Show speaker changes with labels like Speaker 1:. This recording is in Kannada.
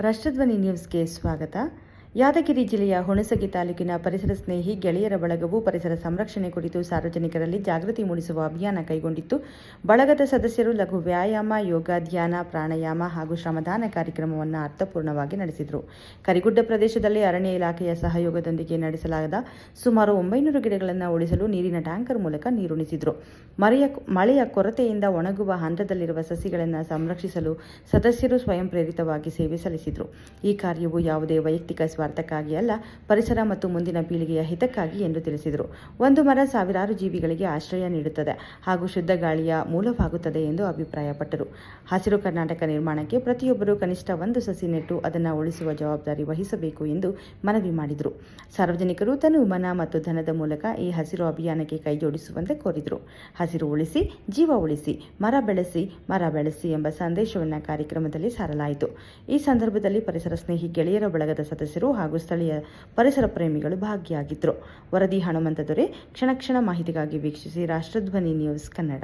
Speaker 1: ರಾಷ್ಟ್ರಧ್ವನಿ ನ್ಯೂಸ್ಗೆ ಸ್ವಾಗತ. ಯಾದಗಿರಿ ಜಿಲ್ಲೆಯ ಹುಣಸಗಿ ತಾಲೂಕಿನ ಪರಿಸರ ಸ್ನೇಹಿ ಗೆಳೆಯರ ಬಳಗವು ಪರಿಸರ ಸಂರಕ್ಷಣೆ ಕುರಿತು ಸಾರ್ವಜನಿಕರಲ್ಲಿ ಜಾಗೃತಿ ಮೂಡಿಸುವ ಅಭಿಯಾನ ಕೈಗೊಂಡಿತ್ತು. ಬಳಗದ ಸದಸ್ಯರು ಲಘು ವ್ಯಾಯಾಮ, ಯೋಗ, ಧ್ಯಾನ, ಪ್ರಾಣಾಯಾಮ ಹಾಗೂ ಶ್ರಮದಾನ ಕಾರ್ಯಕ್ರಮವನ್ನು ಅರ್ಥಪೂರ್ಣವಾಗಿ ನಡೆಸಿದರು. ಕರಿಗುಡ್ಡ ಪ್ರದೇಶದಲ್ಲಿ ಅರಣ್ಯ ಇಲಾಖೆಯ ಸಹಯೋಗದೊಂದಿಗೆ ನಡೆಸಲಾದ ಸುಮಾರು 900 ಗಿಡಗಳನ್ನು ಉಳಿಸಲು ನೀರಿನ ಟ್ಯಾಂಕರ್ ಮೂಲಕ ನೀರುಣಿಸಿದರು. ಮಳೆಯ ಕೊರತೆಯಿಂದ ಒಣಗುವ ಹಂತದಲ್ಲಿರುವ ಸಸಿಗಳನ್ನು ಸಂರಕ್ಷಿಸಲು ಸದಸ್ಯರು ಸ್ವಯಂ ಪ್ರೇರಿತವಾಗಿ ಸೇವೆ ಸಲ್ಲಿಸಿದರು. ಈ ಕಾರ್ಯವು ಯಾವುದೇ ವೈಯಕ್ತಿಕ ಸ್ವಾರ್ಥಕ್ಕಾಗಿ ಅಲ್ಲ, ಪರಿಸರ ಮತ್ತು ಮುಂದಿನ ಪೀಳಿಗೆಯ ಹಿತಕ್ಕಾಗಿ ಎಂದು ತಿಳಿಸಿದರು. ಒಂದು ಮರ ಸಾವಿರಾರು ಜೀವಿಗಳಿಗೆ ಆಶ್ರಯ ನೀಡುತ್ತದೆ ಹಾಗೂ ಶುದ್ಧ ಗಾಳಿಯ ಮೂಲವಾಗುತ್ತದೆ ಎಂದು ಅಭಿಪ್ರಾಯಪಟ್ಟರು. ಹಸಿರು ಕರ್ನಾಟಕ ನಿರ್ಮಾಣಕ್ಕೆ ಪ್ರತಿಯೊಬ್ಬರು ಕನಿಷ್ಠ ಒಂದು ಸಸಿ ನೆಟ್ಟು ಅದನ್ನು ಉಳಿಸುವ ಜವಾಬ್ದಾರಿ ವಹಿಸಬೇಕು ಎಂದು ಮನವಿ ಮಾಡಿದರು. ಸಾರ್ವಜನಿಕರು ತನು, ಮನ ಮತ್ತು ಧನದ ಮೂಲಕ ಈ ಹಸಿರು ಅಭಿಯಾನಕ್ಕೆ ಕೈಜೋಡಿಸುವಂತೆ ಕೋರಿದರು. ಹಸಿರು ಉಳಿಸಿ, ಜೀವ ಉಳಿಸಿ, ಮರ ಬೆಳೆಸಿ ಎಂಬ ಸಂದೇಶವನ್ನು ಕಾರ್ಯಕ್ರಮದಲ್ಲಿ ಸಾರಲಾಯಿತು. ಈ ಸಂದರ್ಭದಲ್ಲಿ ಪರಿಸರ ಸ್ನೇಹಿ ಗೆಳೆಯರ ಬಳಗದ ಸದಸ್ಯರು ಹಾಗೂ ಸ್ಥಳೀಯ ಪರಿಸರ ಪ್ರೇಮಿಗಳು ಭಾಗಿಯಾಗಿದ್ದರು. ವರದಿ ಹನುಮಂತ ದೊರೆ. ಕ್ಷಣ ಕ್ಷಣ ಮಾಹಿತಿಗಾಗಿ ವೀಕ್ಷಿಸಿ ರಾಷ್ಟ್ರಧ್ವನಿ ನ್ಯೂಸ್ ಕನ್ನಡ.